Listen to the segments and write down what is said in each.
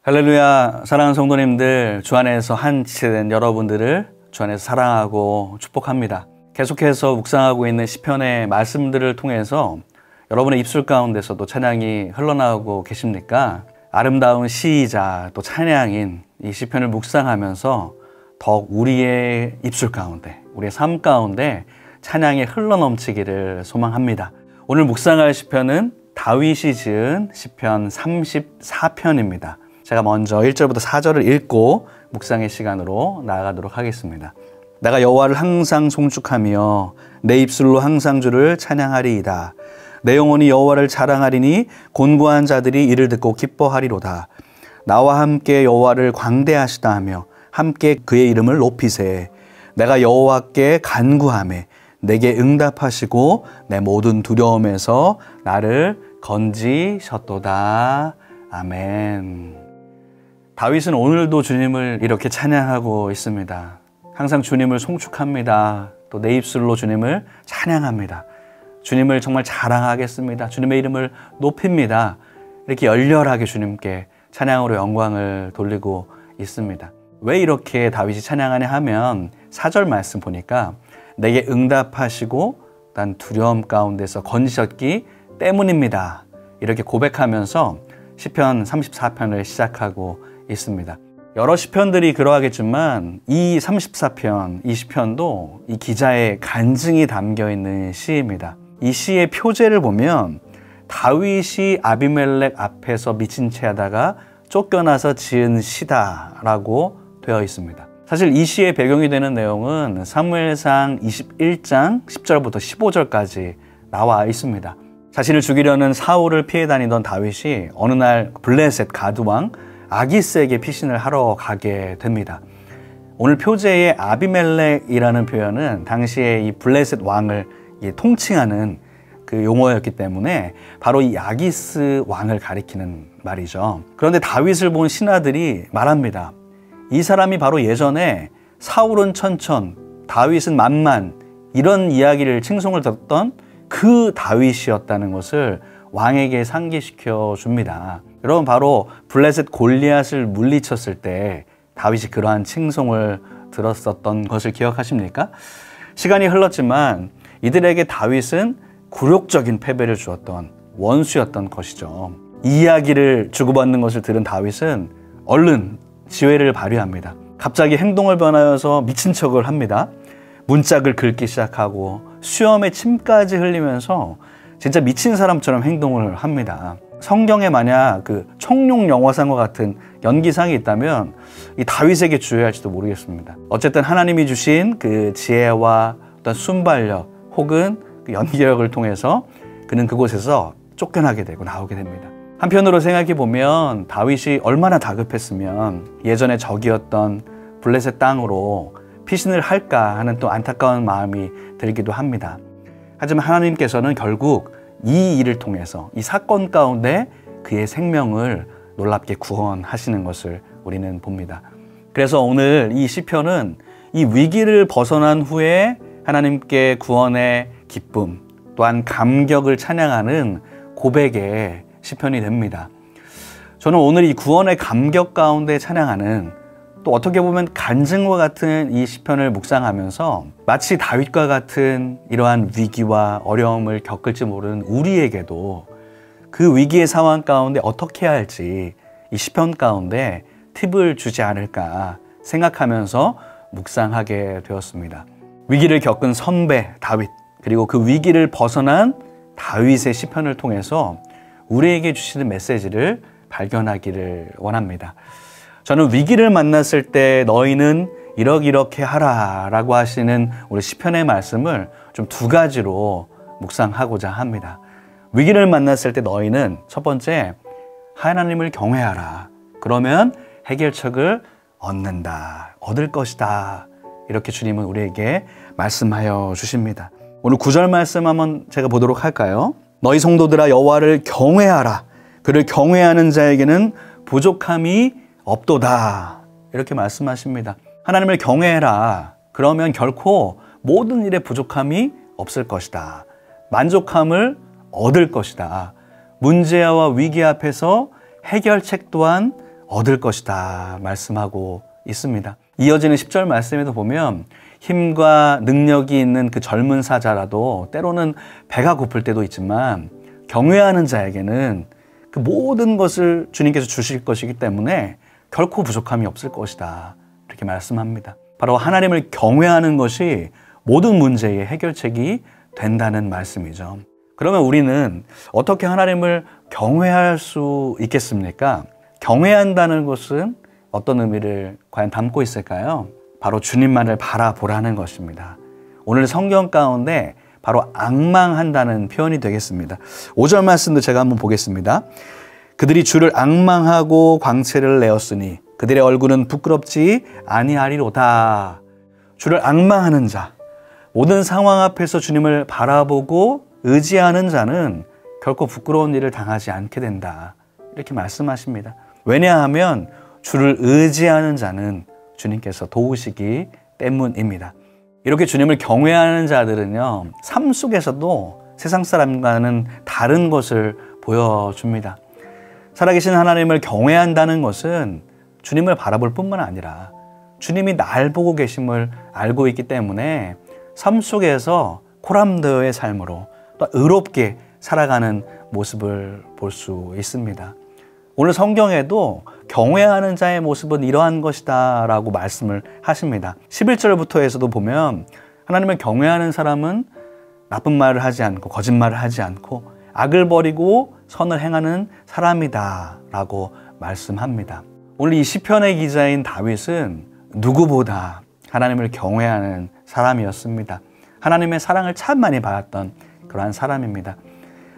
할렐루야. 사랑하는 성도님들, 주 안에서 한 지체된 여러분들을 주 안에서 사랑하고 축복합니다. 계속해서 묵상하고 있는 시편의 말씀들을 통해서 여러분의 입술 가운데서도 찬양이 흘러나오고 계십니까? 아름다운 시이자 또 찬양인 이 시편을 묵상하면서 더욱 우리의 입술 가운데, 우리의 삶 가운데 찬양이 흘러넘치기를 소망합니다. 오늘 묵상할 시편은 다윗이 지은 시편 34편입니다. 제가 먼저 1절부터 4절을 읽고 묵상의 시간으로 나아가도록 하겠습니다. 내가 여호와를 항상 송축하며 내 입술로 항상 주를 찬양하리이다. 내 영혼이 여호와를 자랑하리니 곤고한 자들이 이를 듣고 기뻐하리로다. 나와 함께 여호와를 광대하시다 하며 함께 그의 이름을 높이세. 내가 여호와께 간구하매 내게 응답하시고 내 모든 두려움에서 나를 건지셨도다. 아멘. 다윗은 오늘도 주님을 이렇게 찬양하고 있습니다. 항상 주님을 송축합니다. 또 내 입술로 주님을 찬양합니다. 주님을 정말 자랑하겠습니다. 주님의 이름을 높입니다. 이렇게 열렬하게 주님께 찬양으로 영광을 돌리고 있습니다. 왜 이렇게 다윗이 찬양하냐 하면 4절 말씀 보니까 내게 응답하시고 난 두려움 가운데서 건지셨기 때문입니다. 이렇게 고백하면서 시편 34편을 시작하고 있습니다. 여러 시편들이 그러하겠지만 이 34편, 이 시편도 이 기자의 간증이 담겨 있는 시입니다. 이 시의 표제를 보면 다윗이 아비멜렉 앞에서 미친 채 하다가 쫓겨나서 지은 시다라고 되어 있습니다. 사실 이 시의 배경이 되는 내용은 사무엘상 21장 10절부터 15절까지 나와 있습니다. 자신을 죽이려는 사울을 피해 다니던 다윗이 어느 날 블레셋 가드왕 아기스에게 피신을 하러 가게 됩니다. 오늘 표제의 아비멜렉이라는 표현은 당시에 이 블레셋 왕을 통칭하는 그 용어였기 때문에 바로 이 아기스 왕을 가리키는 말이죠. 그런데 다윗을 본 신하들이 말합니다. 이 사람이 바로 예전에 사울은 천천, 다윗은 만만, 이런 이야기를 칭송을 들었던 그 다윗이었다는 것을 왕에게 상기시켜 줍니다. 여러분, 바로 블레셋 골리앗을 물리쳤을 때 다윗이 그러한 칭송을 들었었던 것을 기억하십니까? 시간이 흘렀지만 이들에게 다윗은 굴욕적인 패배를 주었던 원수였던 것이죠. 이 이야기를 주고받는 것을 들은 다윗은 얼른 지혜를 발휘합니다. 갑자기 행동을 변하여서 미친 척을 합니다. 문짝을 긁기 시작하고 수염에 침까지 흘리면서 진짜 미친 사람처럼 행동을 합니다. 성경에 만약 그 청룡 영화상과 같은 연기상이 있다면 이 다윗에게 주어야할지도 모르겠습니다. 어쨌든 하나님이 주신 그 지혜와 어떤 순발력 혹은 그 연기력을 통해서 그는 그곳에서 쫓겨나게 되고 나오게 됩니다. 한편으로 생각해 보면 다윗이 얼마나 다급했으면 예전에 적이었던 블레셋 땅으로 피신을 할까 하는 또 안타까운 마음이 들기도 합니다. 하지만 하나님께서는 결국 이 일을 통해서 이 사건 가운데 그의 생명을 놀랍게 구원하시는 것을 우리는 봅니다. 그래서 오늘 이 시편은 이 위기를 벗어난 후에 하나님께 구원의 기쁨 또한 감격을 찬양하는 고백의 시편이 됩니다. 저는 오늘 이 구원의 감격 가운데 찬양하는 또 어떻게 보면 간증과 같은 이 시편을 묵상하면서 마치 다윗과 같은 이러한 위기와 어려움을 겪을지 모르는 우리에게도 그 위기의 상황 가운데 어떻게 해야 할지 이 시편 가운데 팁을 주지 않을까 생각하면서 묵상하게 되었습니다. 위기를 겪은 선배 다윗, 그리고 그 위기를 벗어난 다윗의 시편을 통해서 우리에게 주시는 메시지를 발견하기를 원합니다. 저는 위기를 만났을 때 너희는 이렇게 하라 라고 하시는 우리 시편의 말씀을 좀 두 가지로 묵상하고자 합니다. 위기를 만났을 때 너희는 첫 번째, 하나님을 경외하라. 그러면 해결책을 얻을 것이다. 이렇게 주님은 우리에게 말씀하여 주십니다. 오늘 9절 말씀 한번 제가 보도록 할까요? 너희 성도들아 여호와를 경외하라. 그를 경외하는 자에게는 부족함이 없도다. 이렇게 말씀하십니다. 하나님을 경외해라. 그러면 결코 모든 일에 부족함이 없을 것이다. 만족함을 얻을 것이다. 문제와 위기 앞에서 해결책 또한 얻을 것이다 말씀하고 있습니다. 이어지는 10절 말씀에도 보면 힘과 능력이 있는 그 젊은 사자라도 때로는 배가 고플 때도 있지만 경외하는 자에게는 그 모든 것을 주님께서 주실 것이기 때문에 결코 부족함이 없을 것이다. 이렇게 말씀합니다. 바로 하나님을 경외하는 것이 모든 문제의 해결책이 된다는 말씀이죠. 그러면 우리는 어떻게 하나님을 경외할 수 있겠습니까? 경외한다는 것은 어떤 의미를 과연 담고 있을까요? 바로 주님만을 바라보라는 것입니다. 오늘 성경 가운데 바로 앙망한다는 표현이 되겠습니다. 5절 말씀도 제가 한번 보겠습니다. 그들이 주를 앙망하고 광채를 내었으니 그들의 얼굴은 부끄럽지 아니하리로다. 주를 앙망하는 자, 모든 상황 앞에서 주님을 바라보고 의지하는 자는 결코 부끄러운 일을 당하지 않게 된다. 이렇게 말씀하십니다. 왜냐하면 주를 의지하는 자는 주님께서 도우시기 때문입니다. 이렇게 주님을 경외하는 자들은요, 삶 속에서도 세상 사람과는 다른 것을 보여줍니다. 살아계신 하나님을 경외한다는 것은 주님을 바라볼 뿐만 아니라 주님이 날 보고 계심을 알고 있기 때문에 삶 속에서 코람드의 삶으로 또 의롭게 살아가는 모습을 볼 수 있습니다. 오늘 성경에도 경외하는 자의 모습은 이러한 것이다 라고 말씀을 하십니다. 11절부터 해서도 보면 하나님을 경외하는 사람은 나쁜 말을 하지 않고 거짓말을 하지 않고 악을 버리고 선을 행하는 사람이다 라고 말씀합니다. 오늘 이 시편의 기자인 다윗은 누구보다 하나님을 경외하는 사람이었습니다. 하나님의 사랑을 참 많이 받았던 그러한 사람입니다.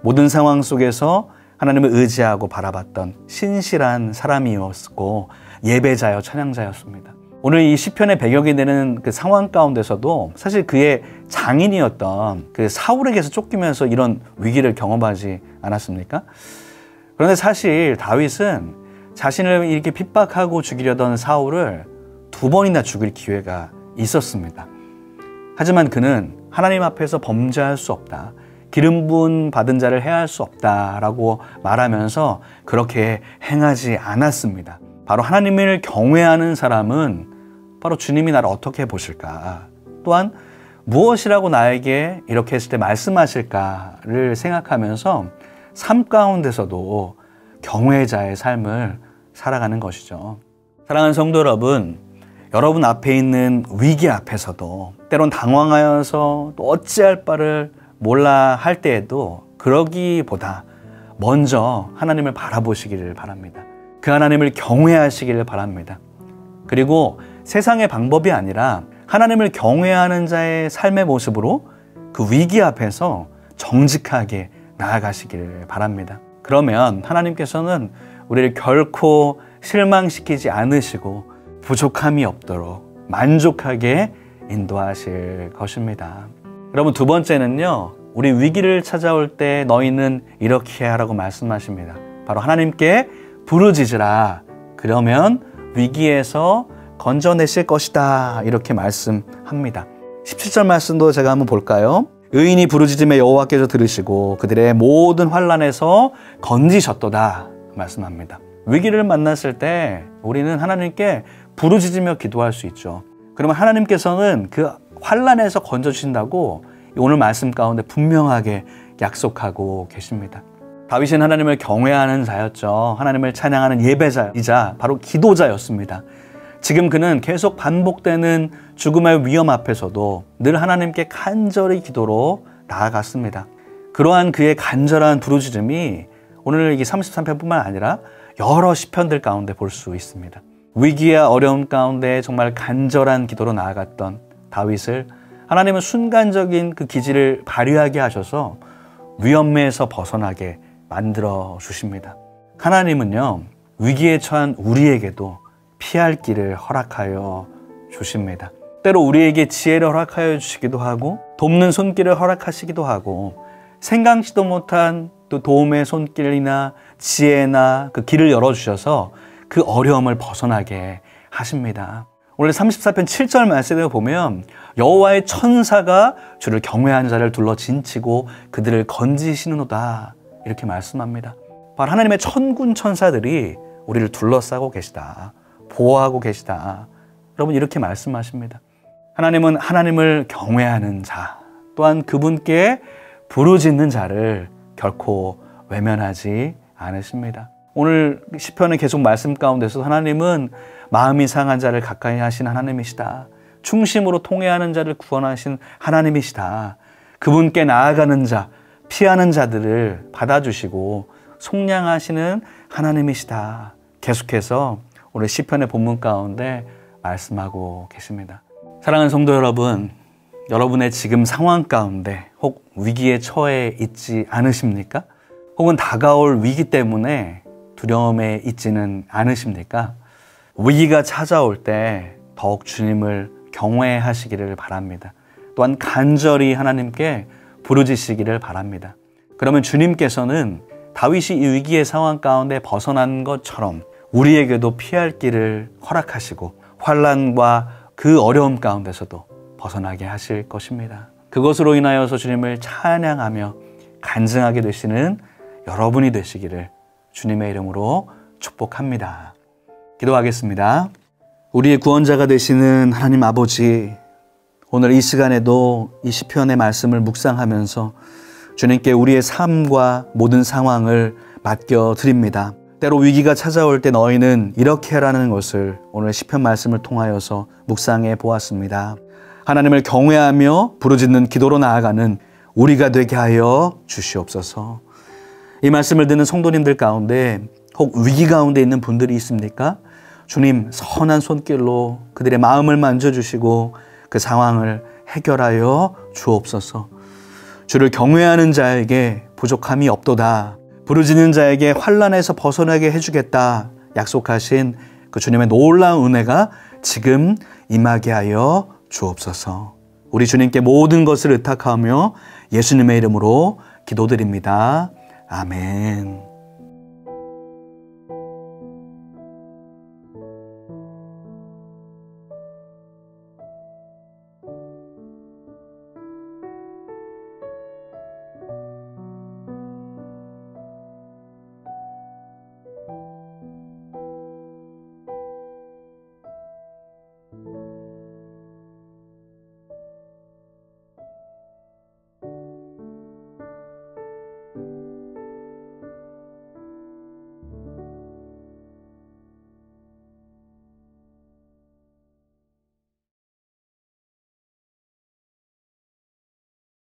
모든 상황 속에서 하나님을 의지하고 바라봤던 신실한 사람이었고 예배자여 찬양자였습니다. 오늘 이 시편의 배경이 되는 그 상황 가운데서도 사실 그의 장인이었던 그 사울에게서 쫓기면서 이런 위기를 경험하지 않았습니까? 그런데 사실 다윗은 자신을 이렇게 핍박하고 죽이려던 사울을 2번이나 죽일 기회가 있었습니다. 하지만 그는 하나님 앞에서 범죄할 수 없다. 기름 부은 받은 자를 해할 수 없다라고 말하면서 그렇게 행하지 않았습니다. 바로 하나님을 경외하는 사람은 바로 주님이 나를 어떻게 보실까? 또한 무엇이라고 나에게 이렇게 했을 때 말씀하실까를 생각하면서 삶 가운데서도 경외자의 삶을 살아가는 것이죠. 사랑하는 성도 여러분, 여러분 앞에 있는 위기 앞에서도 때론 당황하여서 또 어찌할 바를 몰라 할 때에도 그러기보다 먼저 하나님을 바라보시기를 바랍니다. 그 하나님을 경외하시기를 바랍니다. 그리고 세상의 방법이 아니라 하나님을 경외하는 자의 삶의 모습으로 그 위기 앞에서 정직하게 나아가시기를 바랍니다. 그러면 하나님께서는 우리를 결코 실망시키지 않으시고 부족함이 없도록 만족하게 인도하실 것입니다. 여러분, 2번째는요, 우리 위기를 찾아올 때 너희는 이렇게 하라고 말씀하십니다. 바로 하나님께 부르짖으라. 그러면 위기에서 건져내실 것이다. 이렇게 말씀합니다. 17절 말씀도 제가 한번 볼까요? 의인이 부르짖음에 여호와께서 들으시고 그들의 모든 환난에서 건지셨도다 말씀합니다. 위기를 만났을 때 우리는 하나님께 부르짖으며 기도할 수 있죠. 그러면 하나님께서는 그 환난에서 건져주신다고 오늘 말씀 가운데 분명하게 약속하고 계십니다. 다윗은 하나님을 경외하는 자였죠. 하나님을 찬양하는 예배자이자 바로 기도자였습니다. 지금 그는 계속 반복되는 죽음의 위험 앞에서도 늘 하나님께 간절히 기도로 나아갔습니다. 그러한 그의 간절한 부르짖음이 오늘 이 33편뿐만 아니라 여러 시편들 가운데 볼 수 있습니다. 위기와 어려움 가운데 정말 간절한 기도로 나아갔던 다윗을 하나님은 순간적인 그 기질을 발휘하게 하셔서 위험에서 벗어나게 만들어 주십니다. 하나님은요, 위기에 처한 우리에게도 피할 길을 허락하여 주십니다. 때로 우리에게 지혜를 허락하여 주시기도 하고 돕는 손길을 허락하시기도 하고 생각지도 못한 또 도움의 손길이나 지혜나 그 길을 열어주셔서 그 어려움을 벗어나게 하십니다. 오늘 34편 7절 말씀에 보면 여호와의 천사가 주를 경외한 자를 둘러 진치고 그들을 건지시는도다 이렇게 말씀합니다. 바로 하나님의 천군 천사들이 우리를 둘러싸고 계시다. 보호하고 계시다. 여러분 이렇게 말씀하십니다. 하나님은 하나님을 경외하는 자, 또한 그분께 부르짖는 자를 결코 외면하지 않으십니다. 오늘 시편의 계속 말씀 가운데서 하나님은 마음이 상한 자를 가까이 하신 하나님이시다. 충심으로 통회하는 자를 구원하신 하나님이시다. 그분께 나아가는 자, 피하는 자들을 받아주시고 속량하시는 하나님이시다. 계속해서 오늘 시편의 본문 가운데 말씀하고 계십니다. 사랑하는 성도 여러분, 여러분의 지금 상황 가운데 혹 위기에 처해 있지 않으십니까? 혹은 다가올 위기 때문에 두려움에 있지는 않으십니까? 위기가 찾아올 때 더욱 주님을 경외하시기를 바랍니다. 또한 간절히 하나님께 부르짖으시기를 바랍니다. 그러면 주님께서는 다윗이 이 위기의 상황 가운데 벗어난 것처럼 우리에게도 피할 길을 허락하시고 환난과 그 어려움 가운데서도 벗어나게 하실 것입니다. 그것으로 인하여서 주님을 찬양하며 간증하게 되시는 여러분이 되시기를 주님의 이름으로 축복합니다. 기도하겠습니다. 우리의 구원자가 되시는 하나님 아버지, 오늘 이 시간에도 이 시편의 말씀을 묵상하면서 주님께 우리의 삶과 모든 상황을 맡겨드립니다. 때로 위기가 찾아올 때 너희는 이렇게 하라는 것을 오늘 시편 말씀을 통하여서 묵상해 보았습니다. 하나님을 경외하며 부르짖는 기도로 나아가는 우리가 되게 하여 주시옵소서. 이 말씀을 듣는 성도님들 가운데 혹 위기 가운데 있는 분들이 있습니까? 주님 선한 손길로 그들의 마음을 만져주시고 그 상황을 해결하여 주옵소서. 주를 경외하는 자에게 부족함이 없도다. 부르짖는 자에게 환난에서 벗어나게 해주겠다. 약속하신 그 주님의 놀라운 은혜가 지금 임하게 하여 주옵소서. 우리 주님께 모든 것을 의탁하며 예수님의 이름으로 기도드립니다. 아멘.